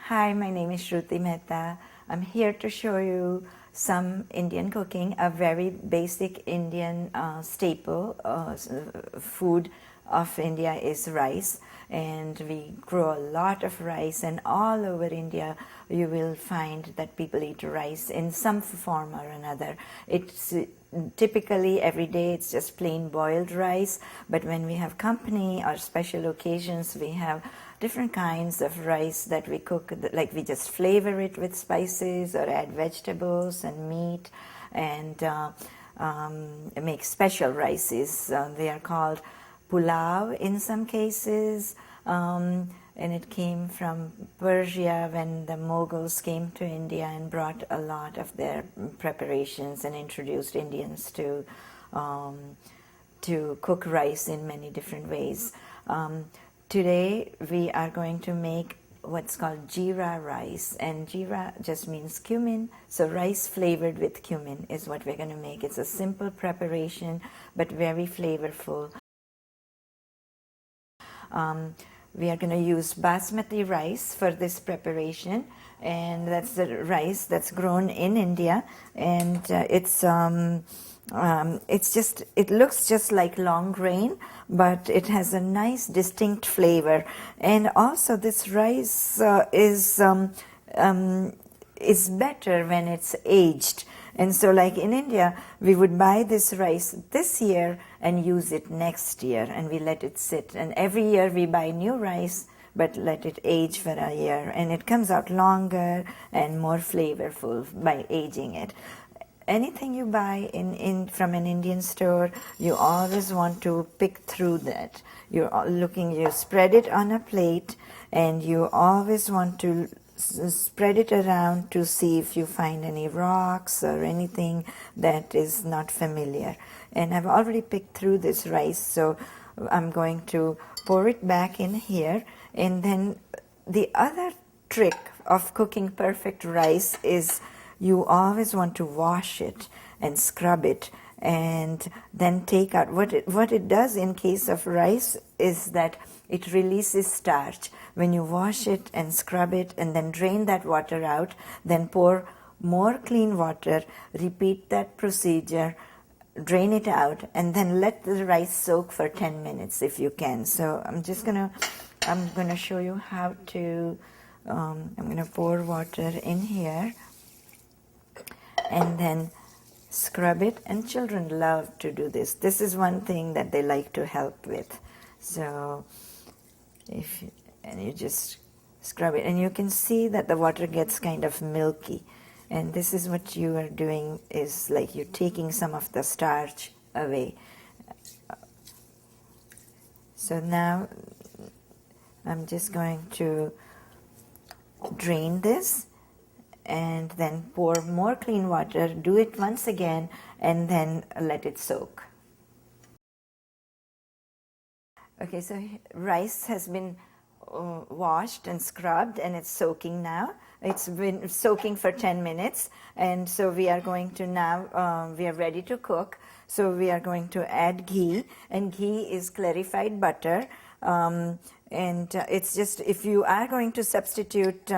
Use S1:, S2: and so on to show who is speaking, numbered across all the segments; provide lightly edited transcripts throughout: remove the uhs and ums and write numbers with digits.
S1: Hi, my name is Shruti Mehta. I'm here to show you some Indian cooking. A very basic Indian staple food of India is rice, and we grow a lot of rice, and all over India you will find that people eat rice in some form or another. It's typically every day it's just plain boiled rice, but when we have company or special occasions we have different kinds of rice that we cook, like we just flavor it with spices or add vegetables and meat and make special rices. They are called pulao in some cases, and it came from Persia when the Mughals came to India and brought a lot of their preparations and introduced Indians to cook rice in many different ways. Today we are going to make what's called Jeera rice, and Jeera just means cumin, so rice flavored with cumin is what we're going to make. It's a simple preparation but very flavorful. We are going to use basmati rice for this preparation, and that's the rice that's grown in India, and it looks just like long grain, but it has a nice distinct flavor. And also this rice is better when it's aged. And so like in India, we would buy this rice this year and use it next year, and we let it sit. And every year we buy new rice, but let it age for a year. And it comes out longer and more flavorful by aging it. Anything you buy from an Indian store, you always want to pick through that. You spread it on a plate, and you always want to spread it around to see if you find any rocks or anything that is not familiar. And I've already picked through this rice, so I'm going to pour it back in here. And then the other trick of cooking perfect rice is you always want to wash it and scrub it and then take out. What it does in case of rice is that it releases starch. When you wash it and scrub it and then drain that water out, then pour more clean water, repeat that procedure, drain it out, and then let the rice soak for 10 minutes if you can. So I'm going to show you how to, I'm going to pour water in here and then scrub it, and children love to do this. This is one thing that they like to help with. So you just scrub it, and you can see that the water gets kind of milky, and this is what you are doing, is like you're taking some of the starch away. So now I'm just going to drain this and then pour more clean water, do it once again, and then let it soak. Okay, so rice has been washed and scrubbed, and it's soaking now. It's been soaking for 10 minutes, and so we are going to now, we are ready to cook. So we are going to add ghee, and ghee is clarified butter. It's just, if you are going to substitute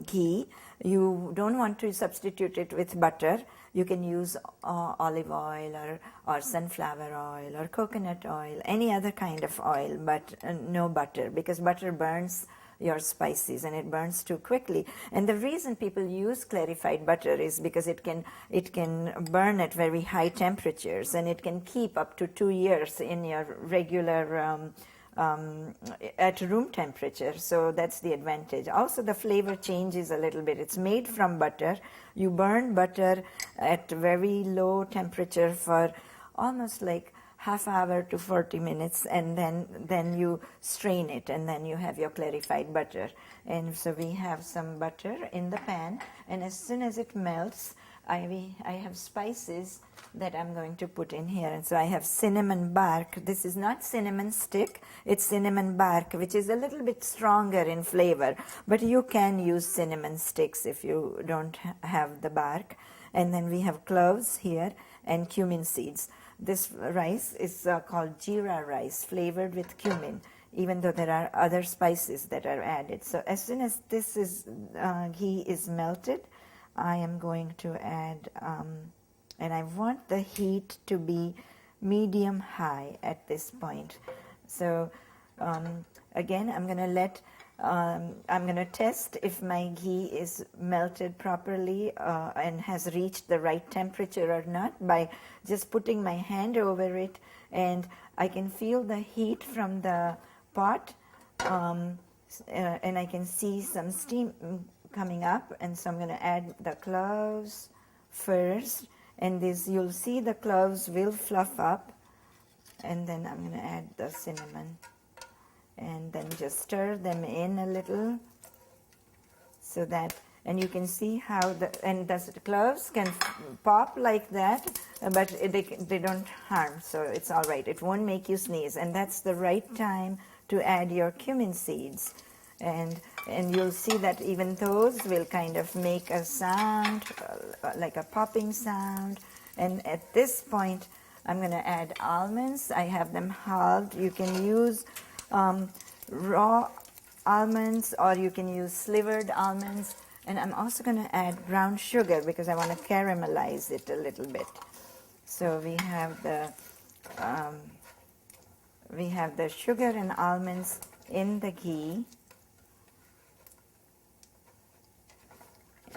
S1: ghee, you don't want to substitute it with butter. You can use olive oil or sunflower oil or coconut oil, any other kind of oil, but no butter, because butter burns your spices and it burns too quickly. And the reason people use clarified butter is because it can burn at very high temperatures, and it can keep up to 2 years in your regular at room temperature. So that's the advantage. Also the flavor changes a little bit. It's made from butter. You burn butter at very low temperature for almost like half hour to 40 minutes, and then you strain it, and then you have your clarified butter. And so we have some butter in the pan, and as soon as it melts, I have spices that I'm going to put in here. And so I have cinnamon bark. This is not cinnamon stick, it's cinnamon bark, which is a little bit stronger in flavor, but you can use cinnamon sticks if you don't have the bark. And then we have cloves here and cumin seeds. This rice is called Jeera rice, flavored with cumin. even though there are other spices that are added. So as soon as this ghee is melted, I am going to add, and I want the heat to be medium high at this point. So again, I'm going to test if my ghee is melted properly and has reached the right temperature or not by just putting my hand over it, and I can feel the heat from the pot, and I can see some steam coming up, and so I'm going to add the cloves first, and this, you'll see the cloves will fluff up, and then I'm going to add the cinnamon, and then just stir them in a little so that, and you can see how the cloves can pop like that, but they don't harm, so it's all right. It won't make you sneeze, and that's the right time to add your cumin seeds. And you'll see that even those will kind of make a sound, like a popping sound. And at this point, I'm going to add almonds. I have them halved. You can use raw almonds, or you can use slivered almonds. And I'm also going to add brown sugar because I want to caramelize it a little bit. So we have the sugar and almonds in the ghee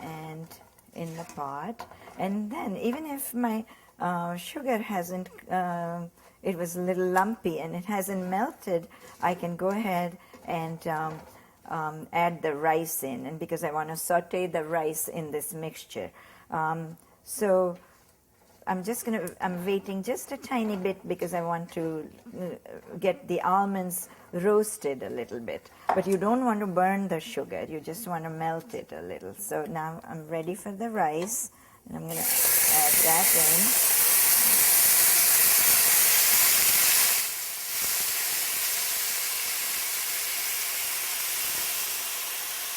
S1: and in the pot. And then even if my sugar hasn't, it was a little lumpy and it hasn't melted, I can go ahead and add the rice in, and because I want to saute the rice in this mixture. So I'm waiting just a tiny bit because I want to get the almonds roasted a little bit. But you don't want to burn the sugar, you just want to melt it a little. So now I'm ready for the rice, and I'm going to add that in.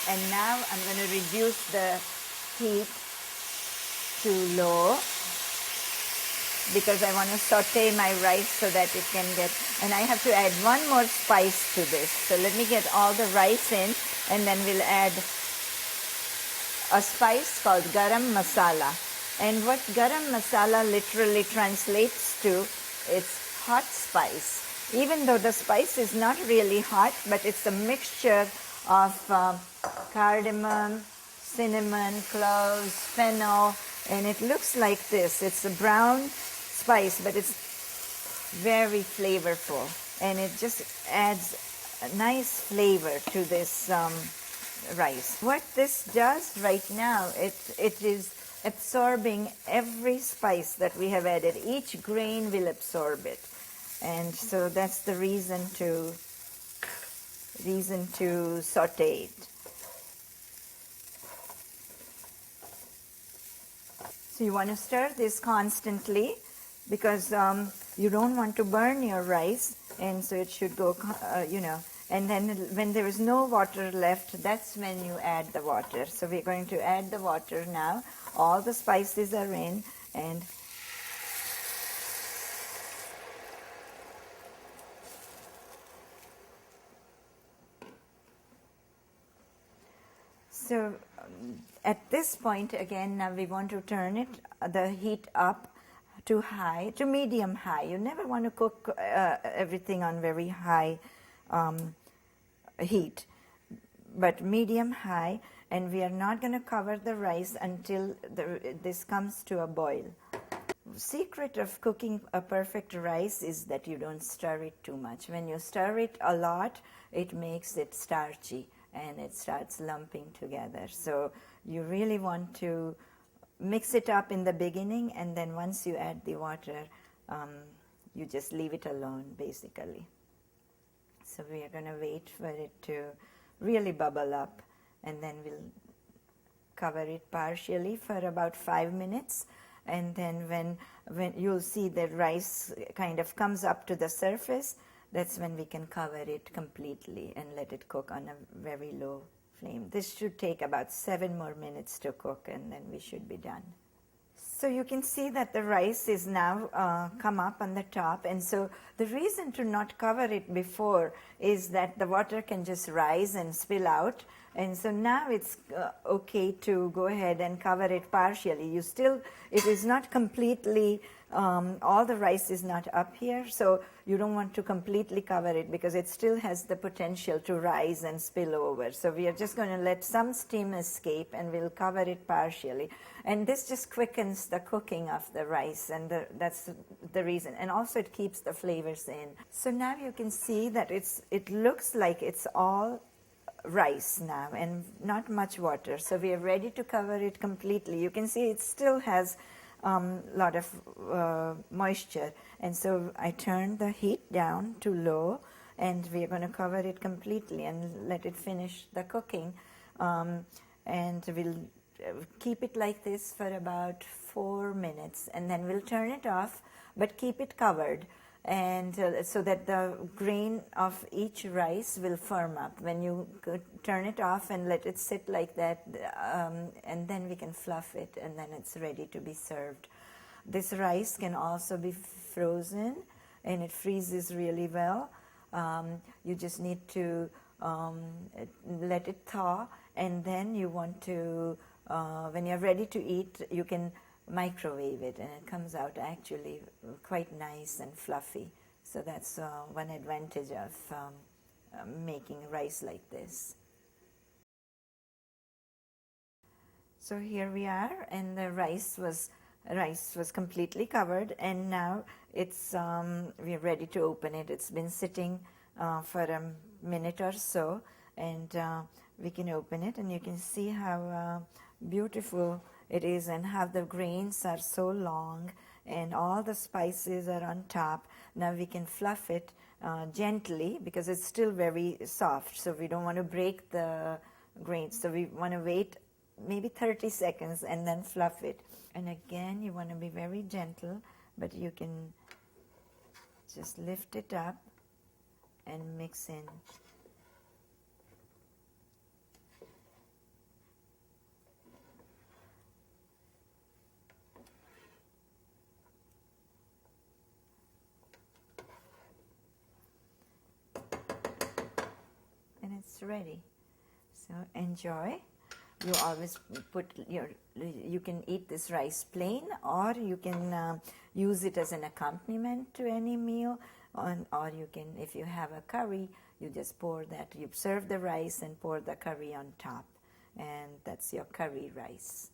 S1: And now I'm going to reduce the heat to low because I want to saute my rice so that it can get, and I have to add one more spice to this. So let me get all the rice in, and then we'll add a spice called garam masala. And what garam masala literally translates to, it's hot spice. Even though the spice is not really hot, but it's a mixture of cardamom, cinnamon, cloves, fennel, and it looks like this. It's a brown spice, but it's very flavorful, and it just adds a nice flavor to this rice. What this does right now, it is absorbing every spice that we have added. Each grain will absorb it, and so that's the reason to saute it. So you want to stir this constantly because you don't want to burn your rice, and so it should go, and then when there is no water left, that's when you add the water. So we're going to add the water now. All the spices are in, and so at this point, again, now we want to turn it, the heat up to high, to medium high. You never want to cook everything on very high heat, but medium high, and we are not going to cover the rice until this comes to a boil. Secret of cooking a perfect rice is that you don't stir it too much. When you stir it a lot, it makes it starchy and it starts lumping together. So you really want to mix it up in the beginning, and then once you add the water, you just leave it alone, basically. So we are going to wait for it to really bubble up, and then we'll cover it partially for about 5 minutes. And then when you'll see the rice kind of comes up to the surface, that's when we can cover it completely and let it cook on a very low flame. This should take about 7 more minutes to cook, and then we should be done. So you can see that the rice is now come up on the top, and so the reason to not cover it before is that the water can just rise and spill out, and so now it's okay to go ahead and cover it partially. It is not completely, all the rice is not up here, so you don't want to completely cover it because it still has the potential to rise and spill over. So we are just going to let some steam escape and we'll cover it partially. And this just quickens the cooking of the rice, and that's the reason. And also it keeps the flavors in. So now you can see that it looks like it's all rice now and not much water. So we are ready to cover it completely. You can see it still has a lot of moisture, and so I turned the heat down to low, and we are going to cover it completely and let it finish the cooking, and we'll keep it like this for about 4 minutes, and then we'll turn it off, but keep it covered, and so that the grain of each rice will firm up. When you turn it off and let it sit like that, and then we can fluff it, and then it's ready to be served. This rice can also be frozen, and it freezes really well. You just need to let it thaw, and then you want to, when you're ready to eat, you can microwave it, and it comes out actually quite nice and fluffy. So that's one advantage of making rice like this. So here we are, and the rice was completely covered, and now it's we're ready to open it. It's been sitting for a minute or so, and we can open it, and you can see how beautiful it is and how the grains are so long and all the spices are on top. Now we can fluff it gently because it's still very soft, so we don't want to break the grains. So we want to wait maybe 30 seconds and then fluff it. And again, you want to be very gentle, but you can just lift it up and mix in. And it's ready. So enjoy. You always you can eat this rice plain, or you can use it as an accompaniment to any meal, or you can, if you have a curry, you just pour that, you serve the rice and pour the curry on top, and that's your curry rice.